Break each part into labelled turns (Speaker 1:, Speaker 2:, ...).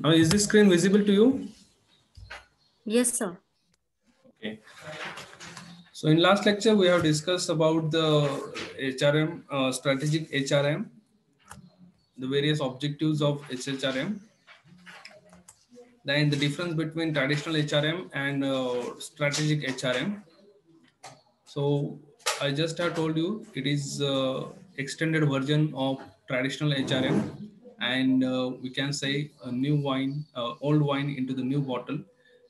Speaker 1: Now, is this screen visible to you?
Speaker 2: Yes, sir.
Speaker 1: Okay. So in last lecture, we have discussed about the HRM, strategic HRM, the various objectives of HRM, then the difference between traditional HRM and strategic HRM. So I just have told you it is extended version of traditional HRM, and we can say a new wine, old wine into the new bottle,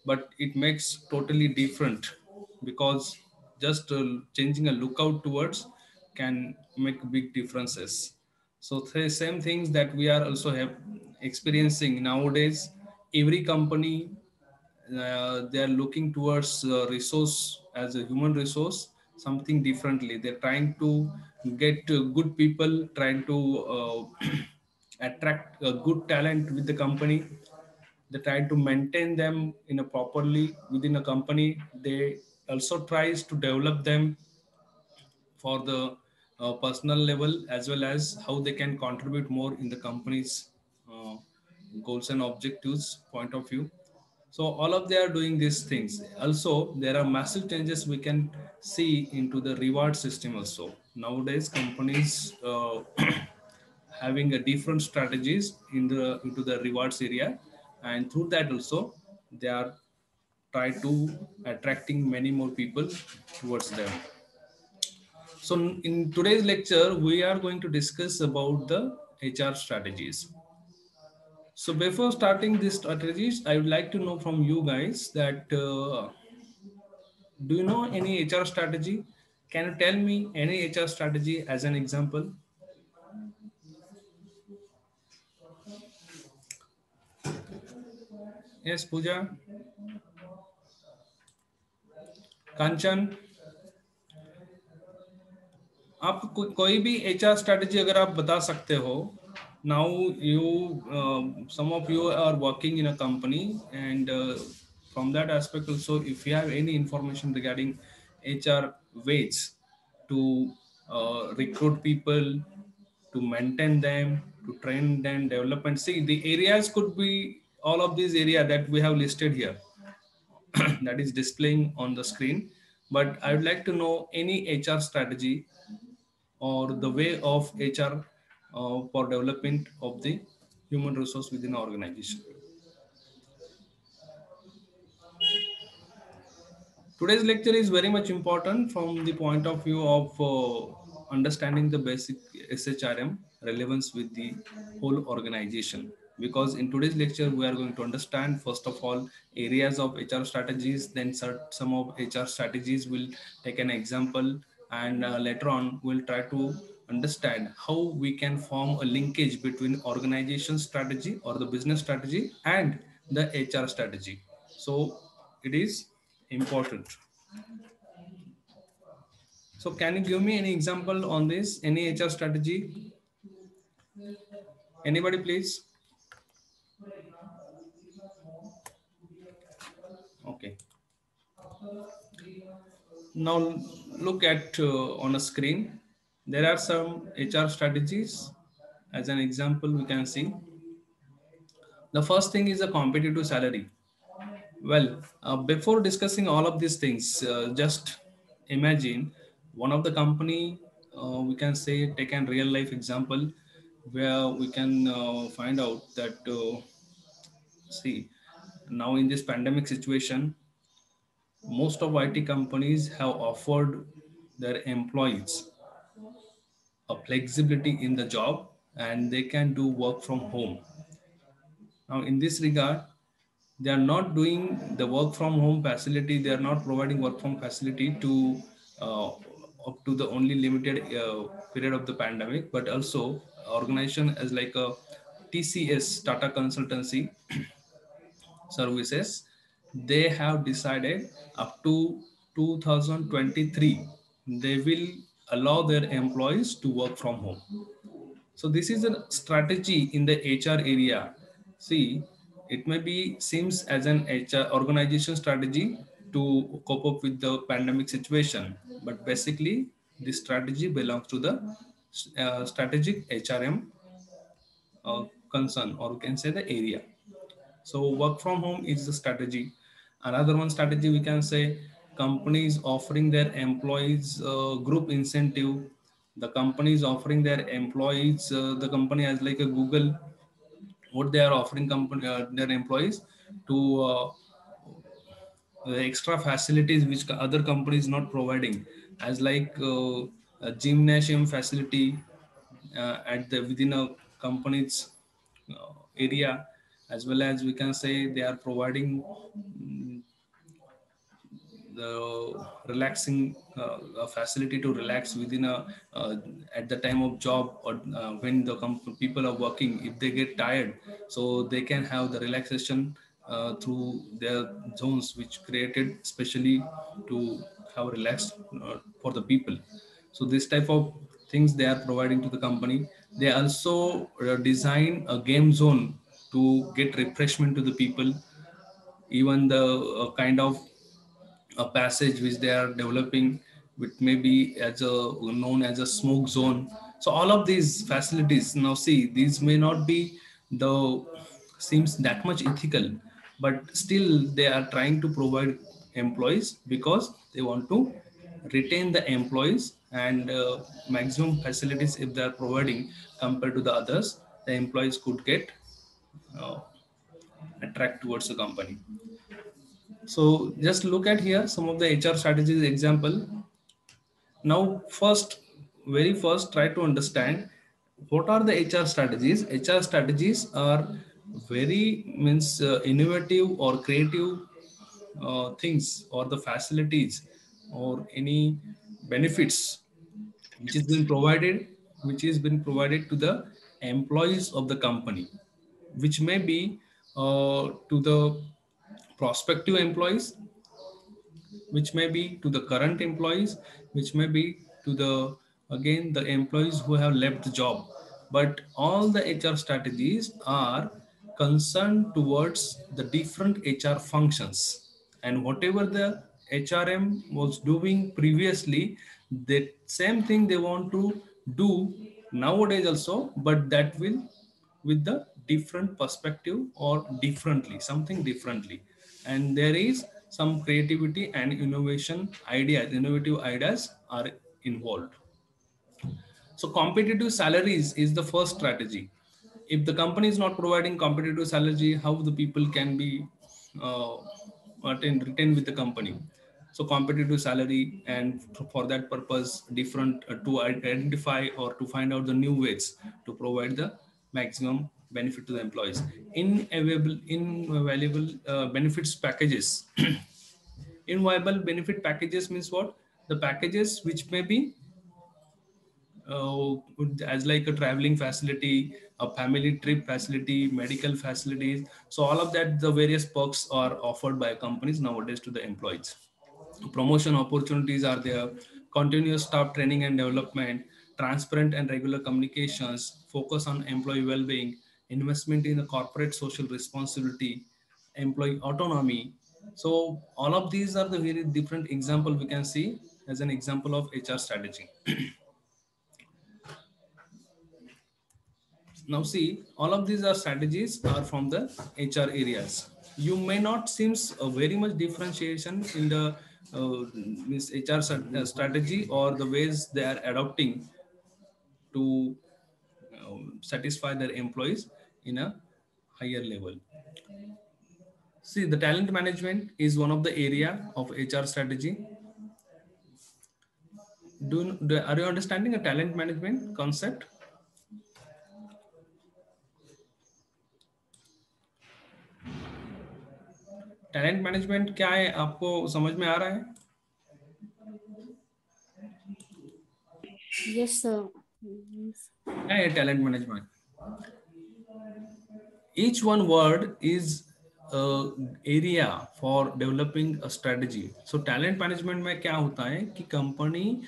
Speaker 1: but it makes totally different because just changing a lookout towards can make big differences. So the same things that we are also have experiencing nowadays. Every company they are looking towards resource as a human resource something differently. They're trying to get good people, trying to attract good talent with the company. They try to maintain them in a properly within a company. They also tries to develop them for the personal level as well as how they can contribute more in the company's uh, goals and objectives point of view. So all of they are doing these things. Also, there are massive changes we can see into the reward system also. Nowadays, companies having a different strategies in the into the rewards area, and through that also they are try to attracting many more people towards them. So in today's lecture, we are going to discuss about the HR strategies. So before starting these strategies, I would like to know from you guys that do you know any HR strategy? Can you tell me any HR strategy as an example? Yes, Pooja, Kanchan, आप कोई भी HR strategy अगर आप बता सकते हो. Now you, some of you are working in a company, and from that aspect also, if you have any information regarding HR ways to recruit people, to maintain them, to train them, development. See, the areas could be all of these area that we have listed here that is displaying on the screen. But I would like to know any HR strategy or the way of HR for development of the human resource within an organization. Today's lecture is very much important from the point of view of understanding the basic SHRM relevance with the whole organization. Because in today's lecture, we are going to understand, first of all, areas of HR strategies, then some of HR strategies will take an example, and later on, we'll try to understand how we can form a linkage between organization strategy or the business strategy and the HR strategy. So it is important. So can you give me any example on this? Any HR strategy? Anybody, please? Okay. Now look at on a screen. There are some HR strategies. As an example, we can see the first thing is a competitive salary. Well, before discussing all of these things, just imagine one of the company, we can say, take an real life example where we can find out that, see, now in this pandemic situation, most of IT companies have offered their employees a flexibility in the job and they can do work from home. Now, in this regard, they are not doing the work from home facility. They are not providing work from facility to uh, up to the only limited period of the pandemic, but also organization as like a TCS, Tata Consultancy Services. They have decided up to 2023 they will allow their employees to work from home. So this is a strategy in the HR area. See, it may be seems as an HR organization strategy to cope up with the pandemic situation, but basically this strategy belongs to the strategic HRM concern, or we can say the area. So work from home is the strategy. Another one strategy we can say, companies offering their employees group incentive. The company is offering their employees, the company has like a Google, what they are offering company their employees to the extra facilities which other companies not providing, as like a gymnasium facility at the within a company's area, as well as we can say they are providing the relaxing a facility to relax within a at the time of job, or when the people are working, if they get tired, so they can have the relaxation through their zones which created specially to have relaxed for the people. So this type of things they are providing to the company. They also design a game zone to get refreshment to the people. Even the kind of a passage which they are developing, which may be as a known as a smoke zone. So all of these facilities, now see, these may not be the seems that much ethical, but still they are trying to provide employees because they want to retain the employees, and maximum facilities if they are providing compared to the others, the employees could get uh, attract towards the company. So just look at here some of the HR strategies example. Now, very first, try to understand what are the HR strategies. HR strategies are very means innovative or creative things, or the facilities, or any benefits which is been provided, to the employees of the company, which may be to the prospective employees, which may be to the current employees, which may be to the again the employees who have left the job. But all the HR strategies are concerned towards the different HR functions, and whatever the HRM was doing previously, that same thing they want to do nowadays also, but that will with the different perspective, or differently, something differently. And there is some creativity and innovative ideas are involved. So competitive salaries is the first strategy. If the company is not providing competitive salary, how the people can be uh, retained with the company? So competitive salary, and for that purpose, different to identify or to find out the new ways to provide the maximum benefit to the employees. Invaluable benefits packages. Inviable benefit packages means what? The packages which may be uh, as like a traveling facility, a family trip facility, medical facilities. So all of that, the various perks are offered by companies nowadays to the employees. Promotion opportunities are there, continuous staff training and development, transparent and regular communications, focus on employee well-being, investment in the corporate social responsibility, employee autonomy. So all of these are the very different example we can see as an example of HR strategy. Now see, all of these are strategies are from the HR areas. You may not seems a very much differentiation in the this HR strategy, or the ways they are adopting to satisfy their employees in a higher level. See, the talent management is one of the area of HR strategy. Are you understanding a talent management concept? Talent management क्या है, आपको समझ में आ रहा है?
Speaker 2: Yes, sir.
Speaker 1: क्या है talent management? Each one word is a area for developing a strategy. So talent management में क्या होता है कि कंपनी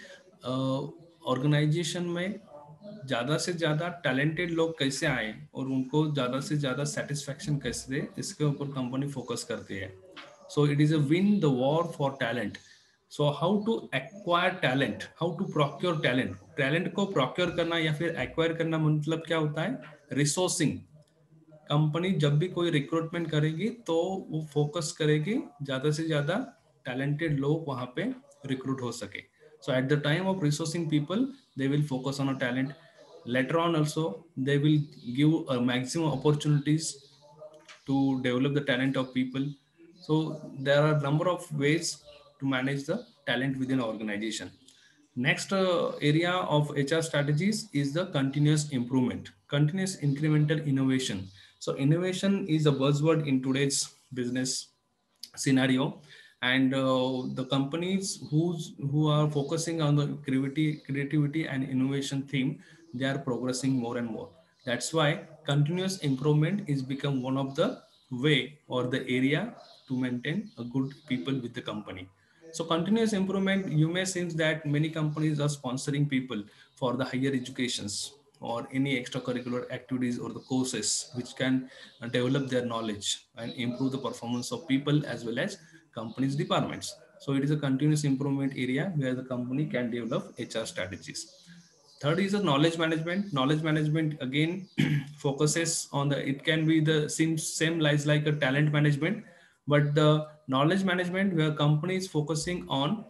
Speaker 1: ऑर्गेनाइजेशन में ज़्यादा से ज़्यादा टैलेंटेड लोग कैसे आए, और उनको ज़्यादा से ज़्यादा सेटिस्फैक्शन कैसे दे, इसके ऊपर कंपनी फोकस करती है. So it is a win the war for talent. So how to acquire talent, how to procure talent को procure करना या फिर acquire करना मतलब क्या होता है? Resourcing. कंपनी जब भी कोई रिक्रूटमेंट करेगी तो वो फोकस करेगी ज़्यादा से ज़्यादा टैलेंटेड लोग वहाँ पे रिक्रूट हो सके. So at the time of resourcing people, they will focus on a talent. Later on also, they will give a maximum opportunities to develop the talent of people. So there are a number of ways to manage the talent within an organization. Next area of HR strategies is the continuous improvement, continuous incremental innovation. So innovation is a buzzword in today's business scenario, and the companies who are focusing on the creativity and innovation theme, they are progressing more and more. That's why continuous improvement is become one of the way or the area to maintain a good people with the company. So continuous improvement, you may see that many companies are sponsoring people for the higher educations or any extracurricular activities or the courses which can develop their knowledge and improve the performance of people as well as companies departments. So it is a continuous improvement area where the company can develop HR strategies. Third is the knowledge management. Knowledge management again focuses on the, it can be the same lies like a talent management, but the knowledge management where companies focusing on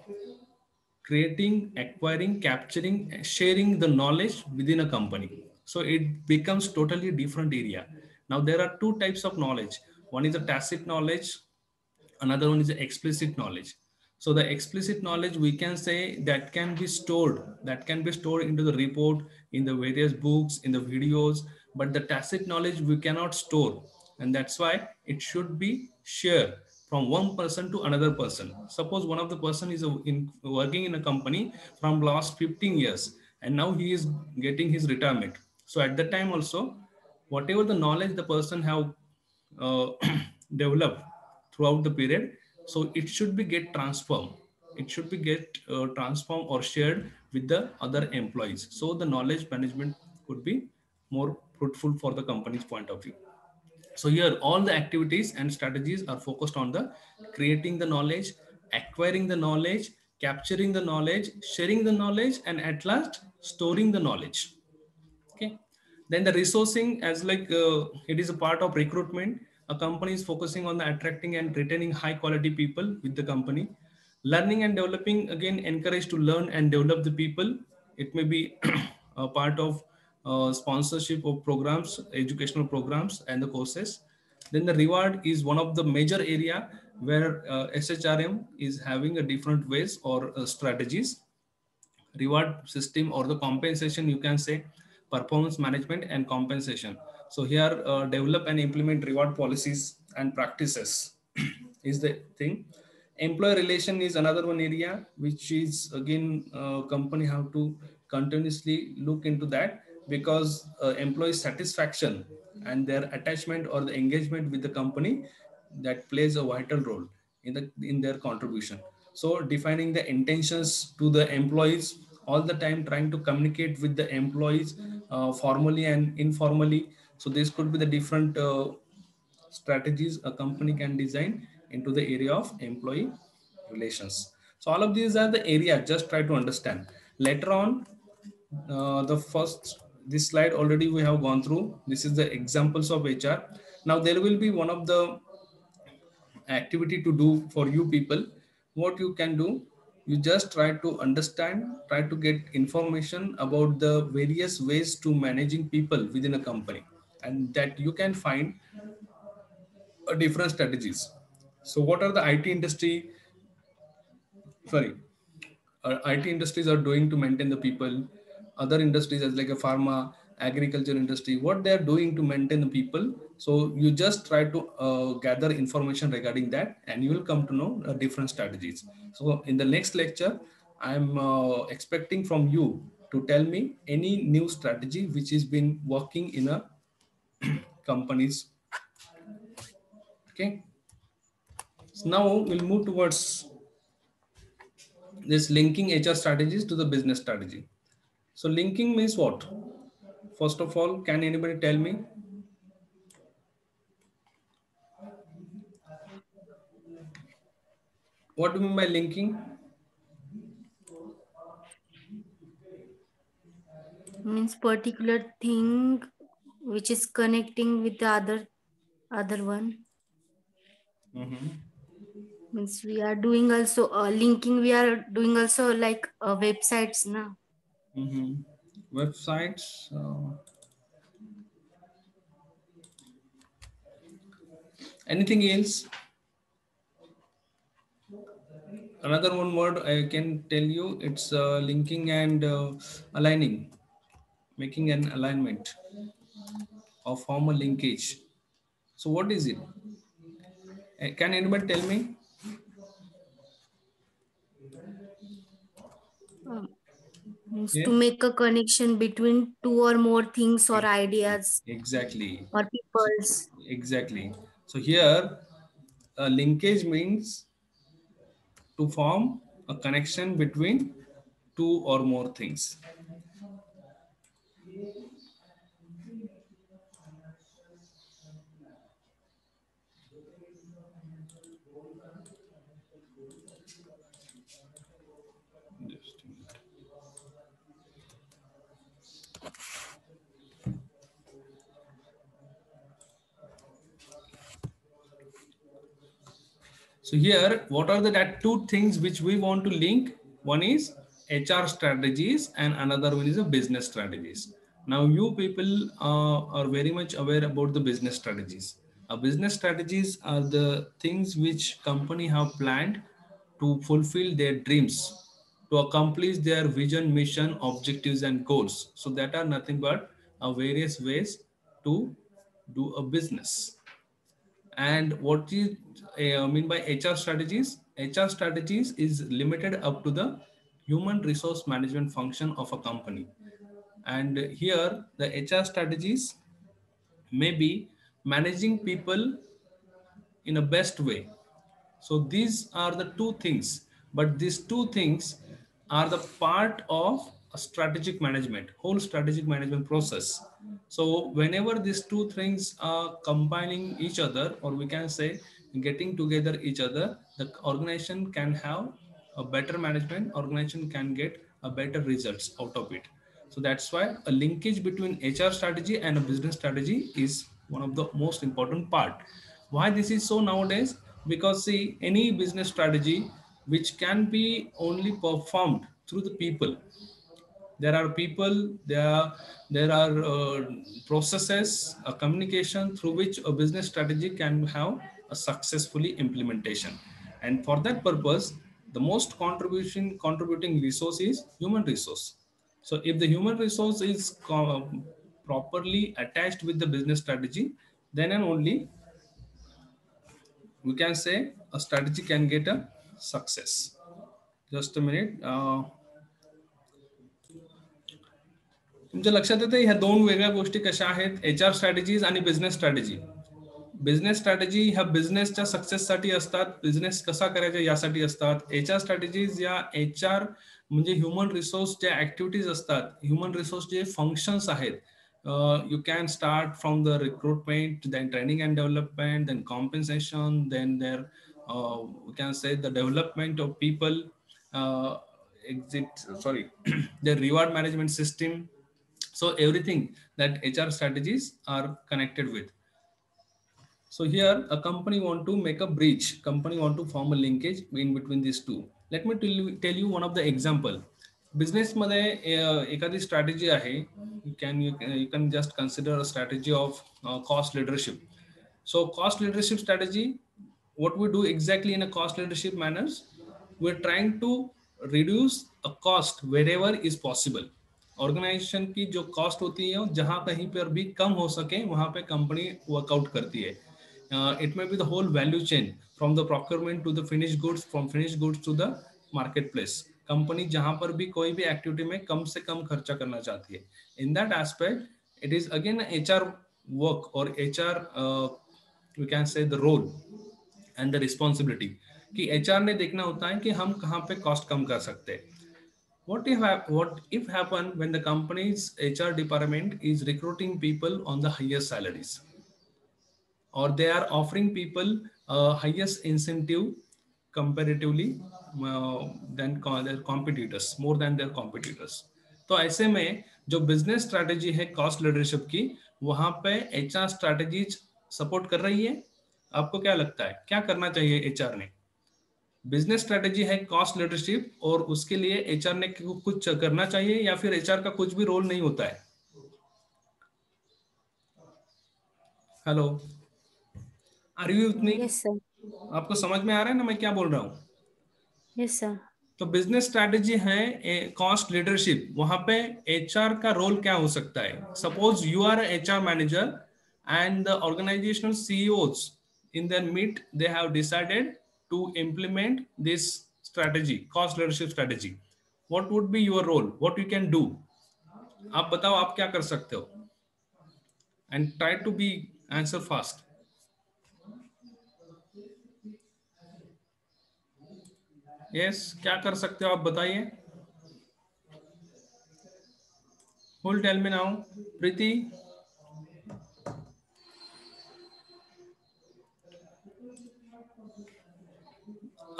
Speaker 1: creating, acquiring, capturing, sharing the knowledge within a company. So it becomes totally different area. Now there are two types of knowledge. One is a tacit knowledge, another one is the explicit knowledge. So the explicit knowledge we can say that can be stored into the report, in the various books, in the videos, but the tacit knowledge we cannot store, and that's why it should be shared from one person to another person. Suppose one of the person is working in a company from last 15 years and now he is getting his retirement. So at that time also, whatever the knowledge the person have uh, developed throughout the period, so it should be get transformed, it should be get transformed or shared with the other employees, so the knowledge management could be more fruitful for the company's point of view. So here all the activities and strategies are focused on the creating the knowledge, acquiring the knowledge, capturing the knowledge, sharing the knowledge, and at last storing the knowledge. Okay. Then the resourcing, as like it is a part of recruitment. A company is focusing on the attracting and retaining high quality people with the company. Learning and developing, again encourage to learn and develop the people. It may be a part of sponsorship of programs, educational programs and the courses. Then the reward is one of the major area where SHRM is having a different ways or strategies. Reward system or the compensation, you can say performance management and compensation. So here develop and implement reward policies and practices is the thing. Employee relation is another one area which is again company have to continuously look into that, because employee satisfaction and their attachment or the engagement with the company, that plays a vital role in their contribution. So defining the intentions to the employees, all the time trying to communicate with the employees formally and informally. So this could be the different strategies a company can design into the area of employee relations. So all of these are the area, just try to understand. Later on, the first, this slide already we have gone through. This is the examples of HR. Now there will be one of the activity to do for you people. What you can do, you just try to understand, try to get information about the various ways to managing people within a company, and that you can find different strategies. So what are the IT industry, sorry, IT industries are doing to maintain the people, other industries as like a pharma, agriculture industry, what they are doing to maintain the people. So you just try to gather information regarding that, and you will come to know different strategies. So in the next lecture, I'm expecting from you to tell me any new strategy which has been working in a companies. Okay. So now we'll move towards this linking HR strategies to the business strategy. So linking means what? First of all, can anybody tell me what do you mean by linking?
Speaker 2: Means particular thing. which is connecting with the other one. Means we are doing also linking. We are doing also like websites now.
Speaker 1: Websites. Anything else? Another one word I can tell you, it's linking and aligning, making an alignment or form a linkage. So what is it? Can anybody tell me?
Speaker 2: Um, Means to
Speaker 1: Yes.
Speaker 2: make a connection between two or more things or ideas
Speaker 1: Exactly.
Speaker 2: or
Speaker 1: So,
Speaker 2: peoples.
Speaker 1: exactly. So here, a linkage means to form a connection between two or more things. Just a minute. So here, what are the that two things which we want to link? One is HR strategies and another one is a business strategies. Now you people are very much aware about the business strategies. Business strategies are the things which company have planned to fulfill their dreams, to accomplish their vision, mission, objectives, and goals. So that are nothing but various ways to do a business. And what is mean by HR strategies? HR strategies is limited up to the human resource management function of a company. And here the HR strategies may be managing people in a best way. So these are the two things, but these two things are the part of a strategic management, whole strategic management process. So whenever these two things are combining each other, or we can say getting together each other, the organization can have a better management, organization can get a better results out of it. So that's why a linkage between HR strategy and a business strategy is one of the most important part. Why this is so nowadays? Because see, any business strategy which can be only performed through the people. There are people, there are processes, a communication through which a business strategy can have a successfully implementation. And for that purpose, the most contributing resource is human resource. So if the human resource is properly attached with the business strategy, then and only we can say a strategy can get a success. Just a minute. तुमच्या लक्षात येतं ह्या दोन वेगळ्या गोष्टी कशा आहेत, H R strategies आणि बिझनेस स्ट्रॅटेजी. बिझनेस स्ट्रॅटेजी ह्या बिझनेसच्या सक्सेससाठी असतात, बिझनेस कसा करायचा यासाठी असतात. एच आर स्ट्रॅटेजीज या एच आर म्हणजे ह्युमन रिसोर्स ज्या ऍक्टिव्हिटीज असतात, ह्युमन रिसोर्स जे फंक्शन्स आहेत, you can start from the recruitment, then training and development, then compensation, then their we can say the development of people, uh, exit sorry the reward management system. So everything that HR strategies are connected with. So here a company want to make a bridge, company want to form a linkage in between these two. Let me tell you one of the example. Business मध्ये एखादी strategy आहे, you can just consider a strategy of cost leadership. So cost leadership strategy, what we do exactly in a cost leadership manners, we're trying to reduce a cost wherever is possible. Organisation की जो cost होती है जहां कहीं पर भी कम हो सके वहां पे कंपनी वर्कआउट करती है. It may be the whole value chain from the procurement to the finished goods, from finished goods to the marketplace. Company जहां पर भी कोई भी एक्टिविटी में कम से कम खर्चा करना चाहती है. In that aspect it is again H R work और H R we can say the role and the responsibility कि एचआर ने देखना होता है कि हम कहाँ पे कॉस्ट कम कर सकते हैं. What if happen when the company's HR department is recruiting people on the highest salaries, or they are offering people highest incentive comparatively than their competitors, more than their competitors. तो ऐसे में जो business strategy है cost leadership की, वहां पे HR strategies support कर रही है? आपको क्या लगता है क्या करना चाहिए एचआर ने? बिजनेस स्ट्रैटेजी है कॉस्ट लीडरशिप, और उसके लिए एचआर ने कुछ करना चाहिए या फिर एचआर का कुछ भी रोल नहीं होता है? Hello, are you with me?
Speaker 2: Yes, sir.
Speaker 1: आपको समझ में आ रहा है ना मैं क्या बोल रहा हूँ?
Speaker 2: Yes, sir.
Speaker 1: तो बिजनेस स्ट्रैटेजी है कॉस्ट लीडरशिप, वहां पे एचआर का रोल क्या हो सकता है? Suppose you are HR manager and the organisational CEOs in their meet they have decided to implement this strategy, cost leadership strategy. What would be your role, what you can do? आप बताओ आप क्या कर सकते हो, and try to be answer fast. Yes, क्या कर सकते हो आप बताइए। Who'll tell me now? प्रीति,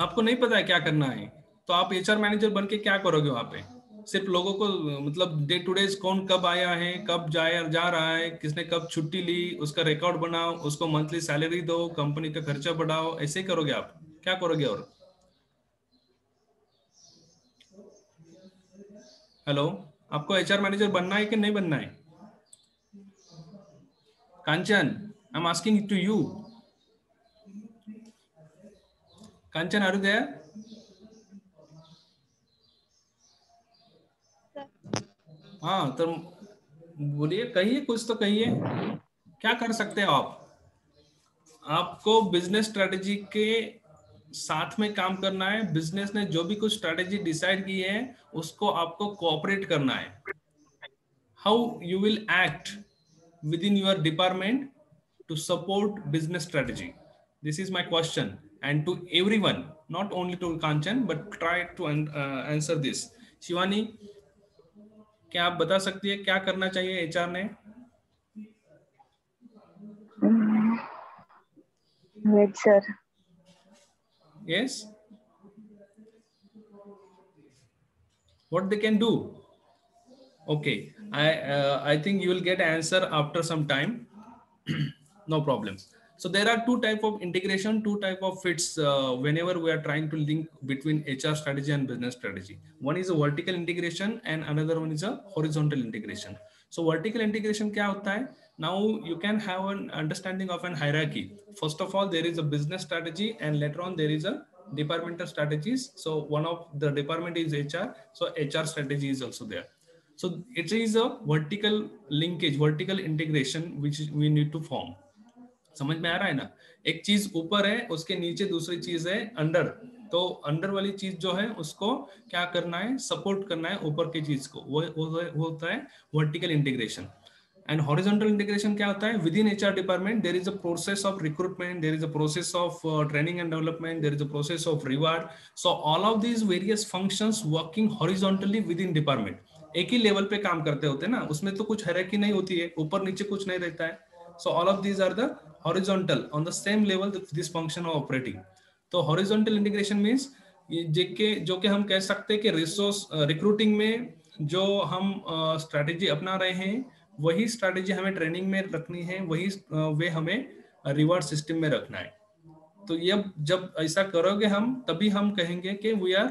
Speaker 1: आपको नहीं पता है क्या करना है, तो आप एचआर मैनेजर बन के क्या करोगे वहां पे? सिर्फ लोगों को मतलब डे टू डे कौन कब आया है, कब जाया जा रहा है, किसने कब छुट्टी ली, उसका रिकॉर्ड बनाओ, उसको मंथली सैलरी दो, कंपनी का खर्चा बढ़ाओ, ऐसे ही करोगे आप? क्या करोगे और? हेलो, आपको एचआर मैनेजर बनना है कि नहीं बनना है? Kanchan, I am asking to you. Kanchan, are you there? हाँ तो बोलिए, कहिए, कुछ तो कहिए, क्या कर सकते हो आप? आपको बिजनेस स्ट्रेटेजी के साथ में काम करना है। बिजनेस ने जो भी कुछ स्ट्रेटेजी डिसाइड की है उसको आपको कोऑपरेट करना है। How you will act within your department to support business strategy, this is my question, and to everyone, not only to Kanchan, but try to answer this. Shivani, क्या आप बता सकती है क्या करना चाहिए एचआर ने?
Speaker 3: Wait, sir.
Speaker 1: Yes, what they can do? Okay, I think you will get answer after some time. No problem. So there are two type of integration, two type of fits whenever we are trying to link between HR strategy and business strategy. One is a vertical integration and another one is a horizontal integration. So vertical integration क्या होता है? Now you can have an understanding of an hierarchy. First of all, there is a business strategy and later on there is a departmental strategies. So one of the department is HR, so HR strategy is also there. So it is a vertical linkage, vertical integration which we need to form. समझ में आ रहा है ना? एक चीज ऊपर है, उसके नीचे दूसरी चीज है अंडर, तो अंडर वाली चीज जो है उसको क्या करना है? सपोर्ट करना है ऊपर की चीज को, वो होता है vertical integration. And horizontal integration क्या होता है? Within HR department there is a process of recruitment, there is a process of training and development, there is a process of reward. So all of these various functions working horizontally within department, एक ही level पे काम करते होते हैं ना, उसमें तो कुछ हायरार्की नहीं होती है, ऊपर नीचे कुछ नहीं रहता है। So all of these are the horizontal, on the same level this function are operating. तो horizontal integration means जो कि हम कह सकते हैं कि रिसोर्स रिक्रूटिंग में जो हम स्ट्रैटेजी अपना रहे हैं वही स्ट्रैटेजी हमें ट्रेनिंग में रखनी है, वही वे हमें रिवार्ड सिस्टम में रखना है। तो ये जब ऐसा करोगे हम, तभी हम कहेंगे कि we are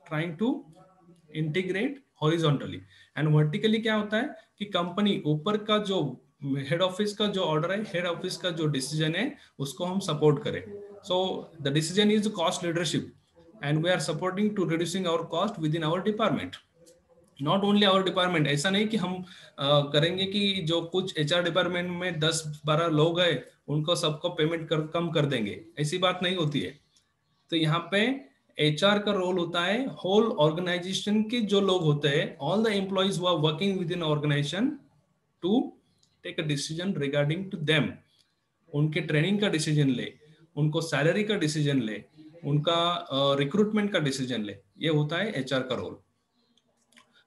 Speaker 1: trying to integrate horizontally. And vertically क्या होता है कि कंपनी ऊपर का जो हेड ऑफिस का जो ऑर्डर है, हेड ऑफिस का जो डिसीजन है उसको हम सपोर्ट करें। So the decision is cost leadership and we are supporting to reducing our cost within our department, not only our department. ऐसा नहीं कि हम करेंगे कि जो कुछ एचआर डिपार्टमेंट में 10-12 लोग हैं उनको सबको पेमेंट कम कर देंगे, ऐसी बात नहीं होती है। तो यहाँ पे एचआर का रोल होता है होल ऑर्गेनाइजेशन के जो लोग होते हैं, all the employees who are working within organisation, to take a decision regarding to them. उनके ट्रेनिंग का डिसीजन ले, उनको सैलरी का डिसीजन ले, उनका रिक्रूटमेंट का डिसीजन ले, ये होता है एचआर का रोल।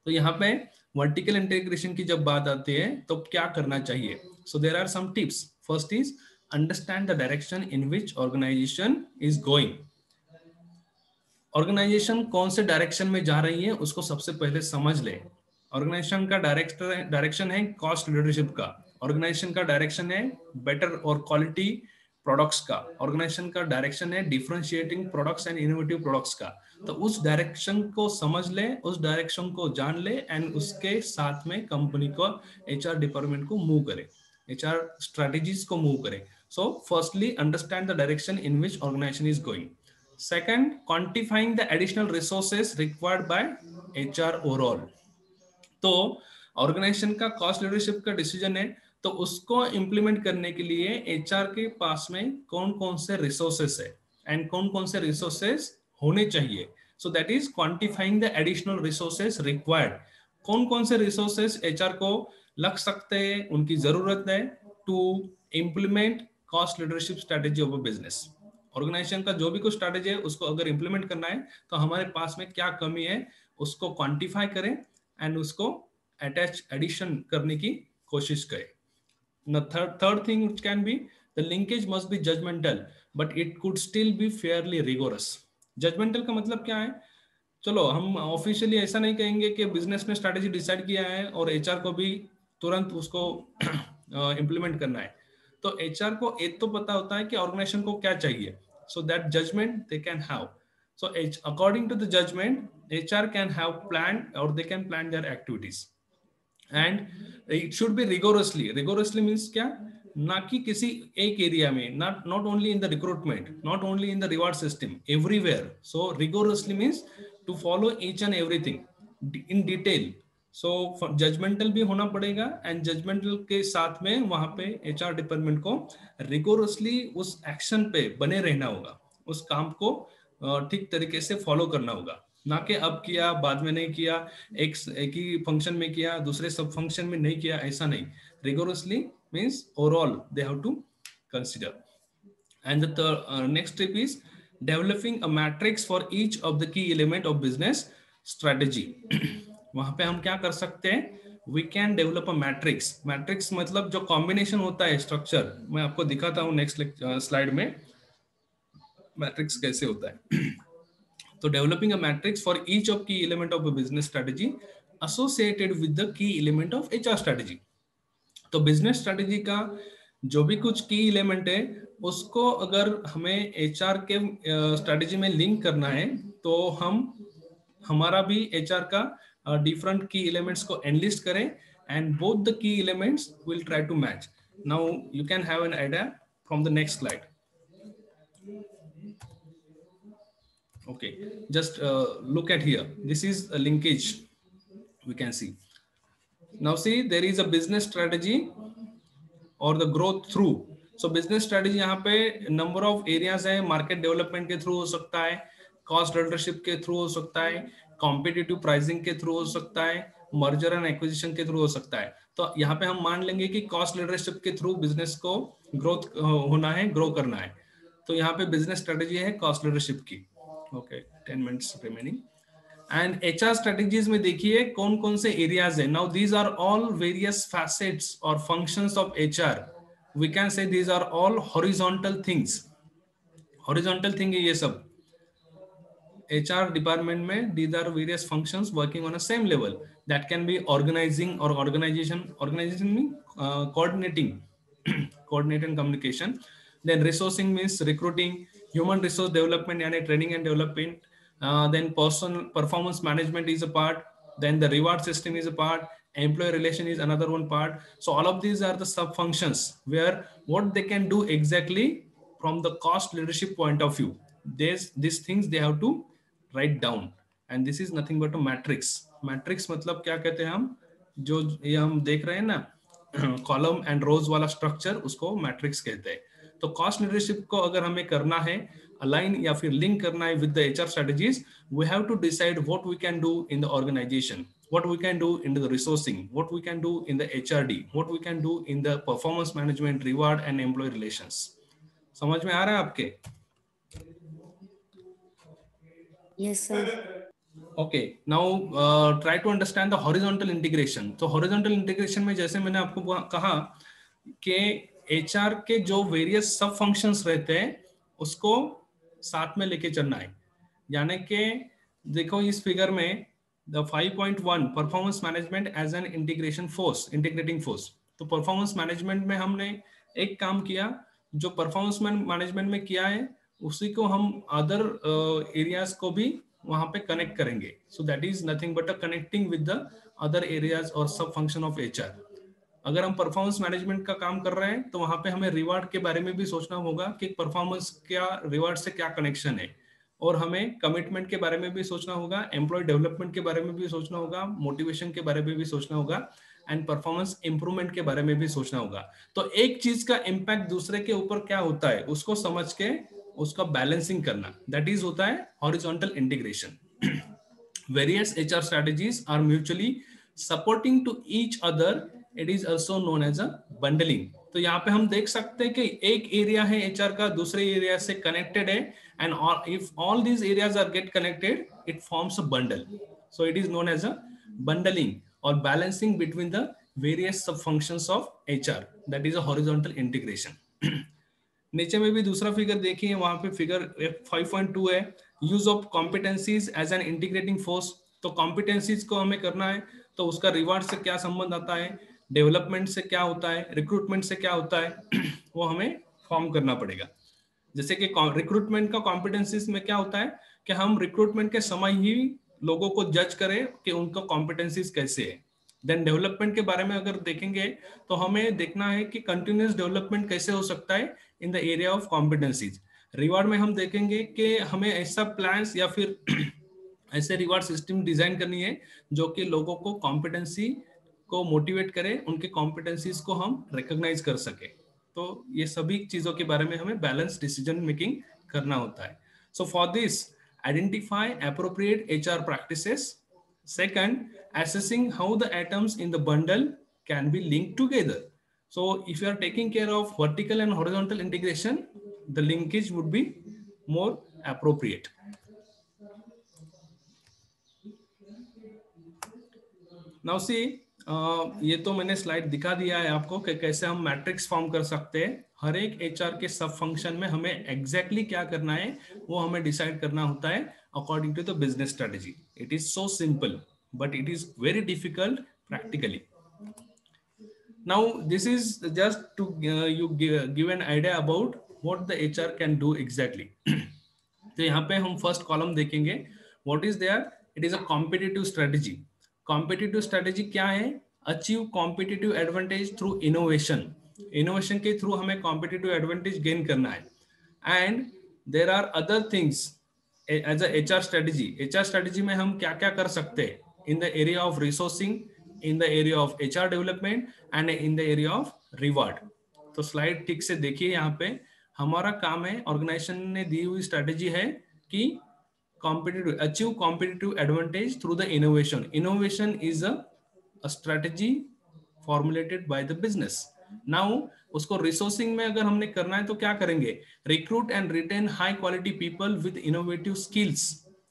Speaker 1: तो यहाँ पे वर्टिकल इंटीग्रेशन की जब बात आती है तो क्या करना चाहिए? So there are some tips. First is understand the direction in which organisation is going. Organisation कौन से डायरेक्शन में जा रही है उसको सबसे पहले समझ ले। ऑर्गेनाइजेशन का डायरेक्शन है कॉस्ट लीडरशिप का, ऑर्गेनाइजेशन का डायरेक्शन है बेटर और क्वालिटी प्रोडक्ट्स का, ऑर्गेनाइजेशन का डायरेक्शन है differentiating products and innovative products का। तो उस डायरेक्शन को समझ ले, उस डायरेक्शन को जान ले एंड उसके साथ में कंपनी को एचआर डिपार्टमेंट को मूव करे, एचआर स्ट्रेटेजीज को मूव करे। So firstly understand the direction in which organisation is going. Second, quantifying the additional resources required by HR overall. तो ऑर्गेनाइजेशन का कॉस्ट लीडरशिप का डिसीजन है, तो उसको इंप्लीमेंट करने के लिए एचआर के पास में कौन कौन से रिसोर्सेस है एंड कौन कौन से रिसोर्सेस होने चाहिए। So that is quantifying the additional resources required. कौन कौन से रिसोर्सेस एचआर को लग सकते हैं, उनकी जरूरत है to implement cost leadership strategy of a business. Organisation का जो भी कुछ स्ट्रेटेजी है उसको अगर इंप्लीमेंट करना है तो हमारे पास में क्या कमी है उसको क्वांटिफाई करें एंड उसको अटैच एडिशन करने की कोशिश करें। The third thing which can be, the linkage must be judgmental but it could still be fairly rigorous। judgmental का मतलब क्या है? चलो हम ऑफिशियली ऐसा नहीं कहेंगे कि बिजनेस ने स्ट्रैटेजी डिसाइड किया है और एचआर को भी तुरंत उसको इंप्लीमेंट करना है। तो एचआर को एक तो पता होता है कि ऑर्गेनाइजेशन को क्या चाहिए, so that judgement they can have. So according to the judgement HR can have plan और they can plan their activities and it should be rigorously. Rigorously means क्या? ना कि किसी एक एरिया में, not only in the recruitment, not only in the reward system, everywhere. So rigorously means to follow each and everything in detail. So judgemental भी होना पड़ेगा and judgemental के साथ में वहां पे एचआर डिपार्टमेंट को रिगोरसली उस एक्शन पे बने रहना होगा, उस काम को ठीक तरीके से फॉलो करना होगा, ना कि अब किया बाद में नहीं किया, एक ही फंक्शन में किया दूसरे सब फंक्शन में नहीं किया, ऐसा नहीं। Rigorously means overall they have to consider. And the next step is developing a matrix for each of the key element of business strategy. वहां पे हम क्या कर सकते हैं? We can develop a matrix. Matrix मतलब जो कॉम्बिनेशन होता है स्ट्रक्चर, मैं आपको दिखाता हूँ नेक्स्ट स्लाइड में मैट्रिक्स कैसे होता है। तो developing a matrix for each of key element of a business strategy associated with the key element of HR strategy. तो बिजनेस स्ट्रेटेजी का जो भी कुछ की एलिमेंट है उसको अगर हमें एचआर के स्ट्रेटेजी में लिंक करना है तो हम हमारा भी एचआर का डिफरेंट की एलिमेंट्स को एनलिस्ट करें and both the key elements will try to match. Now you can have an idea from the next slide. Okay, just look at here. This is a linkage we can see. Now see, there is a business strategy or the growth through. So business strategy यहाँ पे number of areas है, market development के through हो सकता है, cost leadership के through हो सकता है, competitive pricing के through हो सकता है, merger and acquisition के through हो सकता है। तो यहाँ पे हम मान लेंगे कि cost leadership के through business को growth होना है, grow करना है। तो यहाँ पे business strategy है cost leadership की। Okay, 10 minutes remaining. And HR strategies में देखिए कौन कौन से एरियाज है। Now these are all various facets और functions of HR. We can say these are all horizontal things. Horizontal thing है ये सब एचआर डिपार्टमेंट में। These are various functions working on a same level that can be organising और organisation mean coordinating, coordinate and communication. Then resourcing means recruiting, human resource development and training and development. Then performance management is a part. Then the reward system is a part. Employee relation is another one part. So all of these are the sub functions where what they can do exactly from the cost leadership point of view. These things they have to write down. And this is nothing but a matrix. Matrix मतलब क्या कहते हैं हम? जो ये हम देख रहे हैं ना कॉलम एंड रोज वाला स्ट्रक्चर, उसको मैट्रिक्स कहते हैं। तो कॉस्ट लीडरशिप को अगर हमें करना है अलाइन या फिर लिंक करना है with the HR strategies, we have to decide what we can do in the organisation, what we can do in the resourcing, what we can do in the HRD, what we can do in the performance management, reward and employ relations. समझ में आ रहा है आपके?
Speaker 2: Yes sir.
Speaker 1: Okay, now try to understand the horizontal integration. तो horizontal integration में जैसे मैंने आपको कहा कि एचआर के जो वेरियस सब फंक्शंस रहते हैं उसको साथ में लेके चलना है। यानी कि देखो इस फिगर में the 5.1 performance management as an integration force, integrating force. तो परफॉर्मेंस मैनेजमेंट में हमने एक काम किया, जो परफॉर्मेंस मैनेजमेंट में किया है उसी को हम अदर एरियाज को भी वहां पे कनेक्ट करेंगे. So that is nothing but a connecting with the other areas और सब फंक्शन ऑफ एचआर. अगर हम परफॉर्मेंस मैनेजमेंट का काम कर रहे हैं तो वहां पे हमें रिवार्ड के बारे में भी सोचना होगा कि परफॉर्मेंस क्या रिवार्ड से क्या कनेक्शन है, और हमें कमिटमेंट के बारे में भी सोचना होगा, एम्प्लॉय डेवलपमेंट के बारे में भी सोचना होगा, मोटिवेशन के बारे में भी सोचना होगा, एंड परफॉर्मेंस इंप्रूवमेंट के बारे में भी सोचना होगा. तो एक चीज का इम्पैक्ट दूसरे के ऊपर क्या होता है उसको समझ के उसका बैलेंसिंग करना, दैट इज होता है horizontal integration. Various HR strategies are mutually supporting to each other. It is also known as a bundling. तो यहाँ पे हम देख सकते हैं कि एक एरिया है एचआर का दूसरे एरिया से कनेक्टेड है, and if all these areas are get connected it forms a bundle. So it is known as a bundling और balancing between the various sub functions of HR, that is a horizontal integration. नीचे में भी दूसरा figure देखिए, वहां पे figure 5.2 है, use of competencies as an integrating force. तो कॉम्पिटेंसीज को हमें करना है तो उसका रिवार्ड से क्या संबंध आता है, डेवलपमेंट से क्या होता है, रिक्रूटमेंट से क्या होता है वो हमें फॉर्म करना पड़ेगा. जैसे कि रिक्रूटमेंट का कॉम्पिटेंसीज में क्या होता है कि हम रिक्रूटमेंट के समय ही लोगों को जज करें कि उनका कॉम्पिटेंसीज कैसे है. देन डेवलपमेंट के बारे में अगर देखेंगे तो हमें देखना है कि कंटिन्यूस डेवलपमेंट कैसे हो सकता है in the area of competencies. Reward में हम देखेंगे कि हमें ऐसा प्लान्स या फिर ऐसे रिवार्ड सिस्टम डिजाइन करनी है जो कि लोगों को कॉम्पिटेंसी को मोटिवेट करे, उनके कॉम्पिटेंसीज को हम रिकॉग्नाइज कर सके. तो ये सभी चीजों के बारे में हमें बैलेंस डिसीजन मेकिंग करना होता है. So for this identify appropriate HR practices. Second, assessing how the atoms in the bundle can be linked together. So if you are taking care of vertical and horizontal integration, the linkage would be more appropriate. Now see, ये तो मैंने slide दिखा दिया है आपको कि कैसे हम मैट्रिक्स फॉर्म कर सकते हैं. हर एक एचआर के सब फंक्शन में हमें एग्जैक्टली क्या करना है वो हमें डिसाइड करना होता है according to the business strategy. It is so simple but it is very difficult practically. Now this is just to you give an idea about what the HR can do exactly. तो यहाँ पे हम first column देखेंगे, what is there? It is a competitive strategy. Competitive strategy क्या है? Achieve competitive advantage through innovation. Innovation के through हमें competitive advantage gain करना है. And there are other things as a HR strategy. HR strategy में हम क्या क्या कर सकते हैं in the area of resourcing, in the area of HR development and in the area of reward. तो स्लाइड ठीक से देखिए, यहाँ पे हमारा काम है, ऑर्गेनाइजेशन ने दी हुई स्ट्रेटेजी है कि competitive achieve competitive advantage through the innovation. Innovation is a strategy formulated by the business. Now उसको रिसोर्सिंग में अगर हमने करना है तो क्या करेंगे, recruit and retain high quality people with innovative skills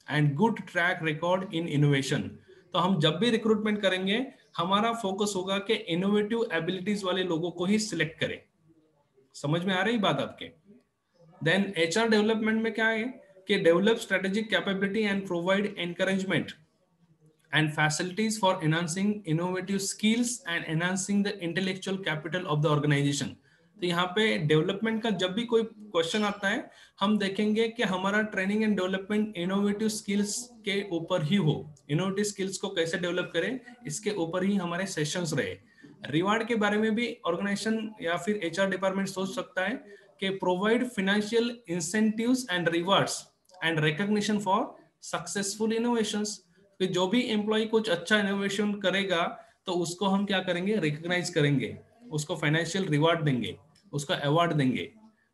Speaker 1: and good track record in innovation. तो हम जब भी रिक्रूटमेंट करेंगे हमारा फोकस होगा कि इनोवेटिव एबिलिटीज वाले लोगों को ही सिलेक्ट करें. समझ में आ रही बात आपके? देन एचआर डेवलपमेंट में क्या है कि develop strategic capability and provide encouragement and facilities for enhancing innovative skills and enhancing the intellectual capital of the organization. तो यहाँ पे डेवलपमेंट का जब भी कोई क्वेश्चन आता है हम देखेंगे कि हमारा training and development innovative skills के ऊपर ही हो. इनोवेटिव स्किल्स को कैसे डेवलप करें इसके ऊपर ही हमारे सेशंस रहे. रिवार्ड के बारे में भी ऑर्गेनाइजेशन या फिर एचआर डिपार्टमेंट सोच सकता है कि provide financial incentives and rewards and recognition for successful innovations. कि जो भी एम्प्लॉय कुछ अच्छा इनोवेशन करेगा तो उसको हम क्या करेंगे, रिकॉग्नाइज करेंगे, उसको फाइनेंशियल रिवार्ड देंगे, उसका अवार्ड देंगे.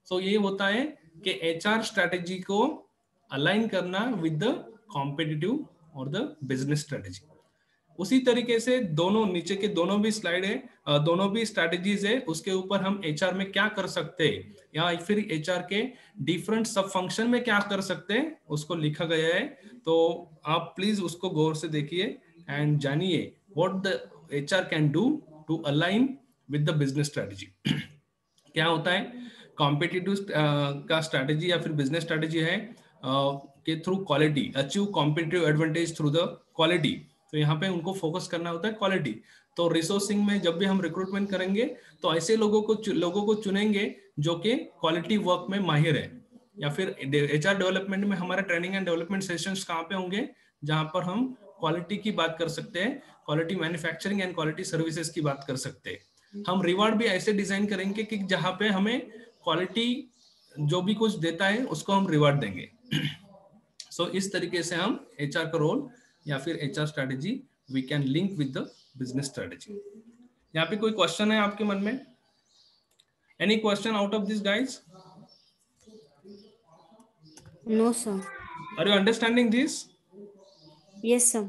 Speaker 1: सो ये होता है कि एचआर स्ट्रेटेजी को अलाइन करना विद द कॉम्पिटिटिव और द बिजनेस स्ट्रेटेजी. उसी तरीके से दोनों नीचे के दोनों भी स्लाइड है, दोनों भी स्ट्रेटेजीज है, उसके ऊपर हम एचआर में क्या कर सकते हैं या फिर एचआर के डिफरेंट सब फंक्शन में क्या कर सकते हैं उसको लिखा गया है. तो आप प्लीज उसको गौर से देखिए एंड जानिए what the HR can do to align with the business strategy. क्या होता है कॉम्पिटिटिव का स्ट्रेटेजी या फिर बिजनेस स्ट्रेटेजी है के through quality, achieve competitive advantage through the quality. तो यहाँ पे उनको फोकस करना होता है क्वालिटी। तो रिसोर्सिंग में जब भी हम रिक्रूटमेंट करेंगे तो ऐसे लोगों को चुनेंगे जो कि क्वालिटी वर्क में माहिर है। या फिर एचआर डेवलपमेंट में हमारे ट्रेनिंग एंड डेवलपमेंट सेशंस कहाँ पे होंगे, जहां पर हम क्वालिटी की बात कर सकते हैं, quality manufacturing and quality services की बात कर सकते हैं। हम रिवार्ड भी ऐसे डिजाइन करेंगे कि जहां पे हमें क्वालिटी जो भी कुछ देता है उसको हम रिवार्ड देंगे। सो इस तरीके से हम एचआर का रोल या फिर HR strategy we can link with the business strategy. यहाँ पे कोई क्वेश्चन है आपके मन में? Any question out of this guys?
Speaker 2: No, sir.
Speaker 1: Are you understanding this?
Speaker 2: Yes, sir.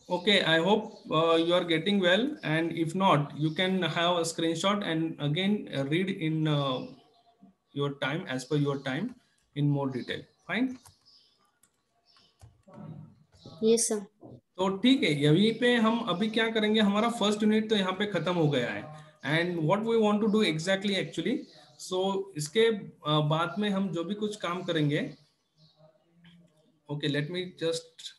Speaker 1: Okay, I hope you are getting well, and if not, you can have a screenshot and again read in your time, as per your time, in more detail. Fine.
Speaker 2: Yes, sir.
Speaker 1: तो ठीक है, यहीं पे हम अभी क्या करेंगे, हमारा फर्स्ट यूनिट तो यहाँ पे खत्म हो गया है। And what we want to do exactly actually, so इसके बाद में हम जो भी कुछ काम करेंगे, ओके लेट मी जस्ट